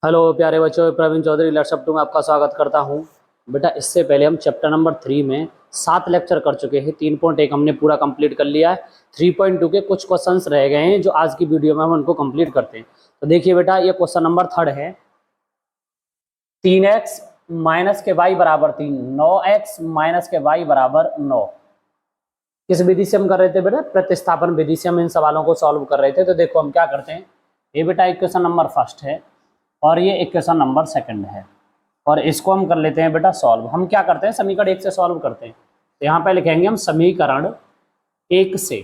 Hello प्यारे बच्चों, Praveen Chaudhary laptop 2 में आपका स्वागत करता हूं। बेटा, इससे पहले हम चैप्टर नंबर 3 में 7 लेक्चर कर चुके हैं। 3.1 हमने पूरा कंप्लीट कर लिया है। 3.2 के कुछ क्वेश्चंस रह गए हैं जो आज की वीडियो में हम उनको कंप्लीट करते हैं। तो देखिए बेटा, ये क्वेश्चन नंबर 3 है। 3x माइनस के वाई बराबर 3, 9x माइनस के वाई बराबर 9। किस विधि से हम कर रहे थे बेटा? प्रतिस्थापन विधि से हम इन सवालों को सॉल्व कर रहे थे। तो देखो हम क्या करते हैं। ये बेटा इक्वेशन नंबर फर्स्ट है और ये इक्वेशन नंबर सेकंड है, और इसको हम कर लेते हैं बेटा सॉल्व। हम क्या करते हैं, समीकरण 1 से सॉल्व करते हैं। तो यहाँ पे लिखेंगे हम समीकरण 1 से।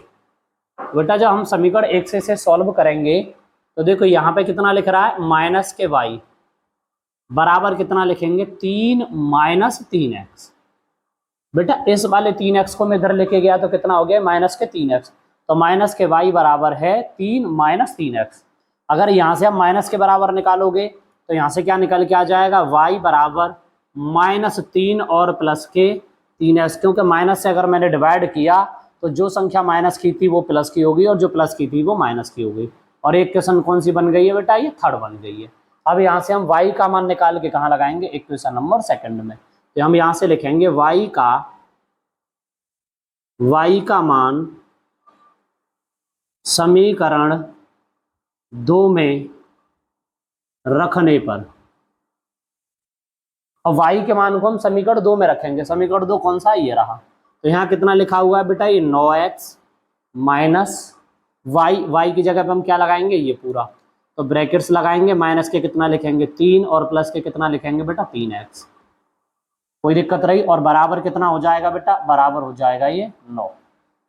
बेटा जब हम समीकरण 1 से सॉल्व करेंगे तो देखो यहाँ पे कितना लिख रहा है, माइनस के वाई बराबर कितना लिखेंगे, 3 माइनस 3x। बेटा इस वाले 3x को मैं इधर लेके गया तो कितना हो गया, माइनस के 3x। तो माइनस के वाई बराबर है 3 माइनस 3x। अगर यहाँ से आप माइनस के बराबर निकालोगे तो यहाँ से क्या निकल के आ जाएगा, y बराबर -3 और प्लस के 3x। क्योंकि माइनस से अगर मैंने डिवाइड किया तो जो संख्या माइनस की थी वो प्लस की होगी और जो प्लस की थी वो माइनस की होगी। और एक क्वेश्चन कौन सी बन गई है बेटा, ये थर्ड बन गई है। अब यहाँ से हम y का मान निकाल के कहाँ लगाएंगे, इक्वेशन नंबर सेकंड में। तो हम यहाँ से लिखेंगे y का मान समीकरण 2 में रखने पर, और y के मान को हम समीकरण 2 में रखेंगे। समीकरण 2 कौन सा है, ये रहा। तो यहाँ कितना लिखा हुआ है बेटा, ये 9x माइनस y की जगह पे हम क्या लगाएंगे, ये पूरा। तो ब्रैकेट्स लगाएंगे, माइनस के कितना लिखेंगे 3 और प्लस के कितना लिखेंगे बेटा 3x। कोई दिक्कत रही? और बराबर कितना हो जाएगा बेटा, बराबर हो जाएगा ये 9,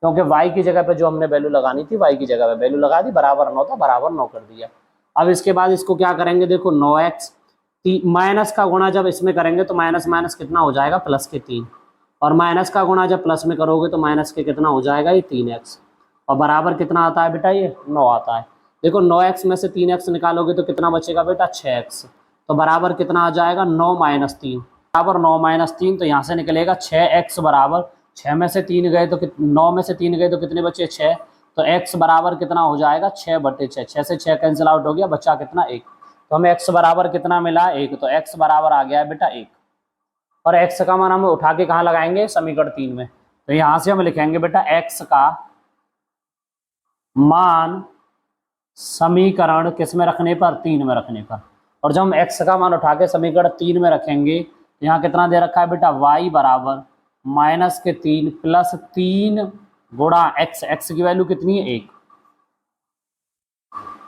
क्योंकि y की जगह पे जो हमने वैल्यू लगानी थी y की जगह पे वैल्यू लगा दी, बराबर 9 था, बराबर 9 कर दिया। अब इसके बाद इसको क्या करेंगे, देखो 9x माइनस का गुणा जब इसमें करेंगे तो माइनस माइनस कितना हो जाएगा, प्लस के 3। और माइनस का गुणा जब प्लस में करोगे तो माइनस के कितना हो जाएगा, ये 3x। और बराबर कितना आता है बेटा, ये 9 आता है। देखो 9x में से 3x निकालोगे तो कितना बचेगा बेटा, 6x। तो बराबर कितना आ जाएगा, 9 माइनस 3 बराबर 9 माइनस 3। तो यहाँ से निकलेगा 6x बराबर 6 में से 3 गए तो 9 में से 3 गए तो कितने बचे, 6। तो x बराबर कितना हो जाएगा, 6/6। 6 से 6 कैंसिल आउट हो गया, बचा कितना, 1। तो हमें x बराबर कितना मिला, 1। तो x बराबर आ गया है बेटा 1। और x का मान हम उठा के कहाँ लगाएंगे, समीकरण 3 में। तो यहाँ से हम लिखेंगे बेटा x का मान समीकरण किस में रखने पर, 3 में रखने पर। और जब हम x का मान उठा के समीकरण 3 में रखेंगे तो यहाँ कितना दे रखा है बेटा, y बराबर -3 प्लस 3 गुणा x की वैल्यू कितनी है, 1।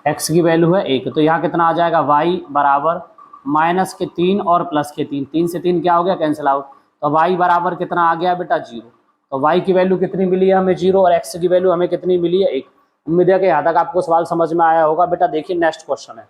x की वैल्यू है 1। तो यहाँ कितना आ जाएगा, y बराबर -3 और प्लस के 3। 3 से 3 क्या हो गया, कैंसिल आउट। तो y बराबर कितना आ गया बेटा, 0। तो y की वैल्यू कितनी मिली है हमें, 0। और x की वैल्यू हमें कितनी मिली है, 1। उम्मीद है कि यहाँ तक आपको सवाल समझ में आया होगा। बेटा देखिए नेक्स्ट क्वेश्चन है।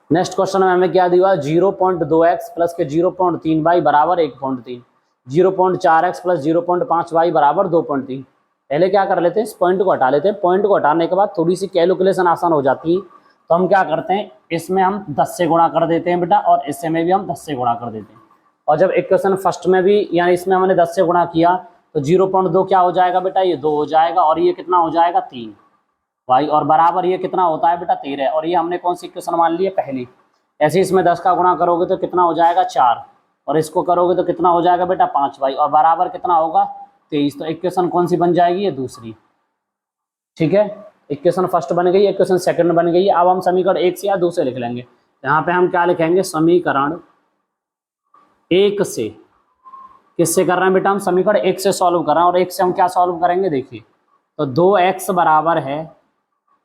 नेक्स्ट क्वेश्चन में हमें क्या दिया, 0.2x प्लस के 0.3y बराबर 1.3, 0.4x प्लस 0.5y बराबर 2.3। पहले क्या कर लेते हैं, इस पॉइंट को हटा लेते हैं। पॉइंट को हटाने के बाद थोड़ी सी कैलकुलेशन आसान हो जाती है। तो हम क्या करते हैं, इसमें हम 10 से गुणा कर देते हैं बेटा, और इससे में भी हम 10 से गुणा कर देते हैं। और जब इक्वेशन फर्स्ट में भी यानी इसमें हमने 10 से गुणा किया तो 0.2 क्या हो जाएगा बेटा, ये 2 हो जाएगा। और ये कितना हो जाएगा, 3 y। और बराबर ये कितना होता है बेटा, 13। और ये हमने कौन सी इक्वेशन मान ली है, पहली। ऐसे इसमें 10 का गुणा करोगे तो कितना हो जाएगा, 4। और इसको करोगे तो कितना हो जाएगा बेटा, 5y। और बराबर कितना होगा, 23। तो इक्वेशन कौन सी बन जाएगी, ये दूसरी। ठीक है, इक्वेशन फर्स्ट बन गई, इक्वेशन सेकंड बन गई। अब हम समीकरण 1 से या 2 से लिख लेंगे। यहाँ पे हम क्या लिखेंगे, समीकरण 1 से। किससे कर रहे हैं बेटा, हम समीकरण 1 से सॉल्व कर रहे हैं। और 1 से हम क्या सॉल्व करेंगे, देखिए। तो 2x बराबर है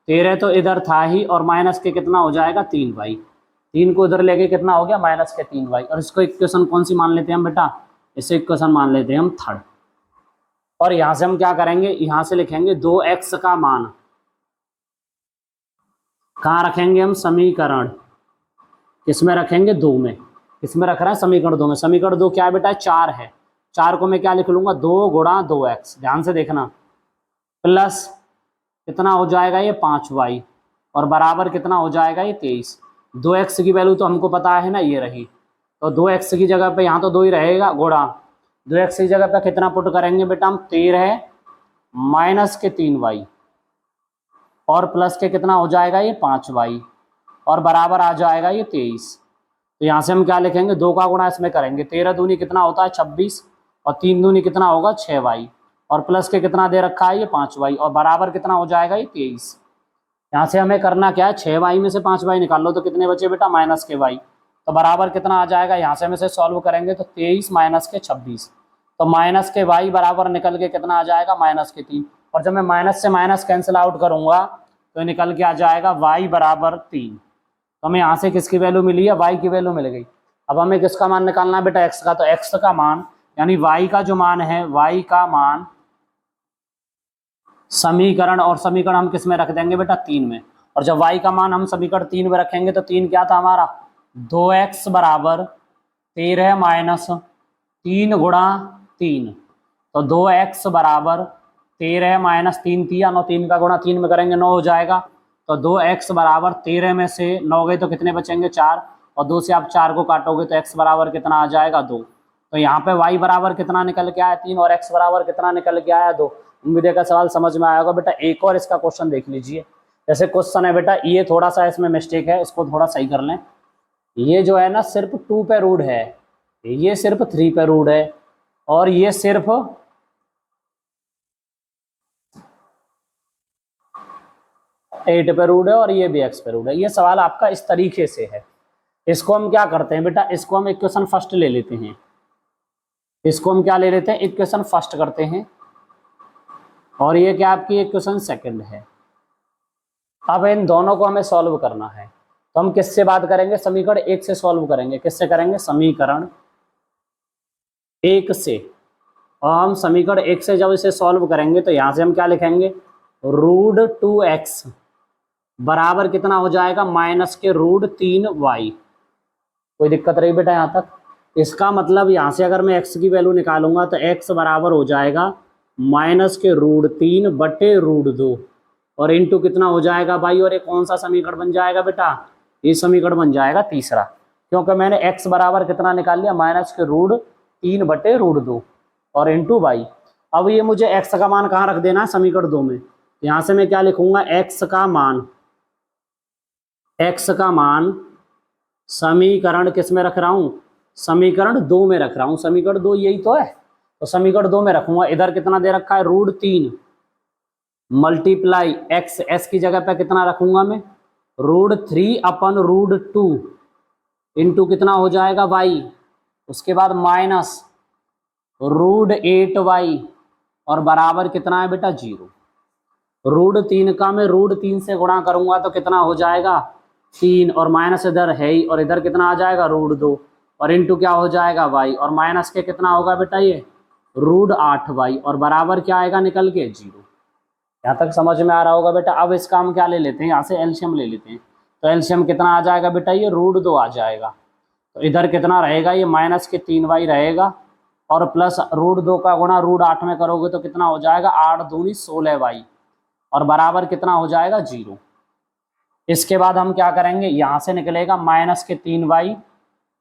13, तो इधर था ही, और माइनस के कितना हो जाएगा, 3y। 3 को इधर लेके कितना हो गया, माइनस के 3y। और इसको इक्वेशन कौन सी मान लेते हैं हम बेटा, इसे इक्वेशन मान लेते हैं हम थर्ड। और यहां से हम क्या करेंगे, यहां से लिखेंगे 2x का मान कहाँ रखेंगे हम, समीकरण किसमें रखेंगे, 2 में। किसमें रख रहे हैं, समीकरण 2 में। समीकरण 2 क्या है बेटा, 4 है। 4 को मैं क्या लिख लूंगा, 2 गुणा 2x, ध्यान से देखना, प्लस कितना हो जाएगा, ये 5y। और बराबर कितना हो जाएगा, ये 23। 2x की वैल्यू तो हमको पता है ना, ये रही। तो 2x की जगह पे यहाँ तो 2 ही रहेगा, गुणा 2x की जगह पे कितना पुट करेंगे बेटा हम, 13 माइनस के 3y। और प्लस के कितना हो जाएगा, ये 5y। और बराबर आ जाएगा ये 23। तो यहाँ से हम क्या लिखेंगे, 2 का गुणा इसमें करेंगे, 13 दूनी कितना होता है 26 और 3 दूनी कितना होगा 6y और प्लस के कितना दे रखा है ये 5y और बराबर कितना हो जाएगा ये 23। यहाँ से हमें करना क्या है, 6y में से 5y निकाल लो तो कितने बचे बेटा माइनस के y, तो बराबर कितना आ जाएगा, यहाँ से हम इसे सॉल्व करेंगे तो 23 माइनस के 26, तो माइनस के y बराबर निकल के कितना आ जाएगा माइनस के 3, और जब मैं माइनस से माइनस कैंसिल आउट करूंगा तो निकल के आ जाएगा y बराबर 3। तो हमें यहाँ से किसकी वैल्यू मिली है, y की वैल्यू मिल गई। अब हमें किसका मान निकालना है बेटा, x का, तो x का मान यानी y का जो मान है, y का मान समीकरण, और समीकरण हम किस में रख देंगे बेटा 3 में, और जब y का मान हम समीकरण 3 में रखेंगे तो 3 क्या था हमारा 2x बराबर 13 माइनस 3 गुणा 3, तो 2x बराबर 13 माइनस 3 3 9, 3 का गुणा 3 में करेंगे 9 हो जाएगा, तो 2x बराबर 13 में से 9 गए तो कितने बचेंगे 4, और 2 से आप 4 को काटोगे तो x बराबर कितना आ जाएगा 2। तो यहाँ पे y बराबर कितना निकल के आया 3 और x बराबर कितना निकल के आया 2। उम्मीद का सवाल समझ में आया होगा बेटा। एक और इसका क्वेश्चन देख लीजिए, जैसे क्वेश्चन है बेटा, ये थोड़ा सा इसमें मिस्टेक है, इसको थोड़ा सही कर लें। ये जो है ना सिर्फ 2 पे रूड है, ये सिर्फ 3 पे रूड है, और ये सिर्फ 8 पे रूड है, और ये भी x पे रूड है। ये सवाल आपका इस तरीके से है। इसको हम क्या करते हैं बेटा, इसको हम इक्वेशन फर्स्ट ले लेते हैं, इसको हम क्या ले लेते हैं इक्वेशन फर्स्ट करते हैं, और ये क्या आपकी इक्वेशन सेकंड है। अब इन दोनों को हमें सॉल्व करना है, तो हम किससे बात करेंगे, समीकरण 1 से सॉल्व करेंगे। किससे करेंगे, समीकरण 1 से। और हम समीकरण 1 से जब इसे सॉल्व करेंगे तो यहां से हम क्या लिखेंगे, रूट 2x बराबर कितना हो जाएगा माइनस के रूट 3y। कोई दिक्कत रही बेटा यहाँ तक? इसका मतलब यहाँ से अगर मैं x की वैल्यू निकालूंगा तो x बराबर हो जाएगा माइनस के रूट 3 बटे रूट 2, और इंटू कितना हो जाएगा भाई, और ये कौन सा समीकरण बन जाएगा बेटा, ये समीकरण बन जाएगा तीसरा, क्योंकि मैंने x बराबर कितना निकाल लिया माइनस के रूट 3 बटे रूट 2 और इंटू बाई। अब ये मुझे x का मान कहाँ रख देना है, समीकरण 2 में। यहाँ से मैं क्या लिखूंगा, x का मान समीकरण किस में रख रहा हूं, समीकरण 2 में रख रहा हूं। समीकरण 2 यही तो है, तो समीकरण 2 में रखूंगा। इधर कितना दे रखा है, रूट 3 मल्टीप्लाई x, s की जगह पे कितना रखूंगा मैं, रूट 3 अपन रूट 2 इंटू कितना हो जाएगा y, उसके बाद माइनस रूट 8y और बराबर कितना है बेटा 0। रूट 3 का मैं रूट 3 से गुणा करूंगा तो कितना हो जाएगा 3, और माइनस इधर है ही, और इधर कितना आ जाएगा रूट 2 और इंटू क्या हो जाएगा y, और माइनस के कितना होगा बेटा ये रूट 8y और बराबर क्या आएगा निकल के 0। यहाँ तक समझ में आ रहा होगा बेटा। अब इसका हम क्या ले लेते हैं, यहाँ से एलसीएम ले लेते हैं, तो एलसीएम कितना आ जाएगा बेटा, ये रूट 2 आ जाएगा, तो इधर कितना रहेगा, ये माइनस के 3y रहेगा, और प्लस रूट 2 का गुणा रूट 8 में करोगे तो कितना हो जाएगा 8 दूनी 16y और बराबर कितना हो जाएगा 0। इसके बाद हम क्या करेंगे, यहाँ से निकलेगा माइनस के 3y,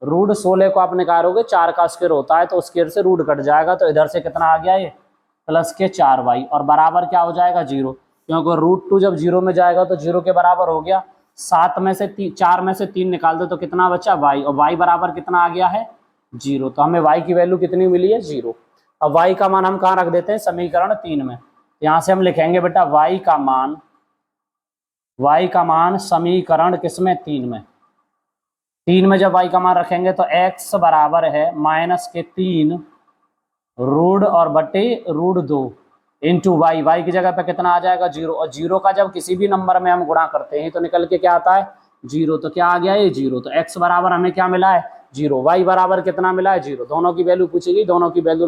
रूट 16 को आप निकालोगे 4 का स्क्वायर होता है तो स्क्वायर से रूट कट जाएगा, तो इधर से कितना आ गया ये प्लस के 4y और बराबर क्या हो जाएगा 0, क्योंकि रूट 2 जब 0 में जाएगा तो 0 के बराबर हो गया। 7 में से 4 में से 3 निकाल दो तो कितना बचा y, और y बराबर कितना आ गया है 0। तो हमें y की वैल्यू कितनी मिली है 0। अब y का मान हम कहाँ रख देते हैं, समीकरण 3 में। यहाँ से हम लिखेंगे बेटा y का मान समीकरण किसमें 3 में, 3 में जब y का मान रखेंगे तो x बराबर है माइनस के 3 रूट और बटे रूट 2 इंटू y की जगह पे कितना आ जाएगा 0, और 0 का जब किसी भी नंबर में हम गुणा करते हैं तो निकल के क्या आता है 0, तो क्या आ गया ये 0। तो x बराबर हमें क्या मिला है 0, y बराबर कितना मिला है 0। दोनों की वैल्यू पूछेगी, दोनों की वैल्यू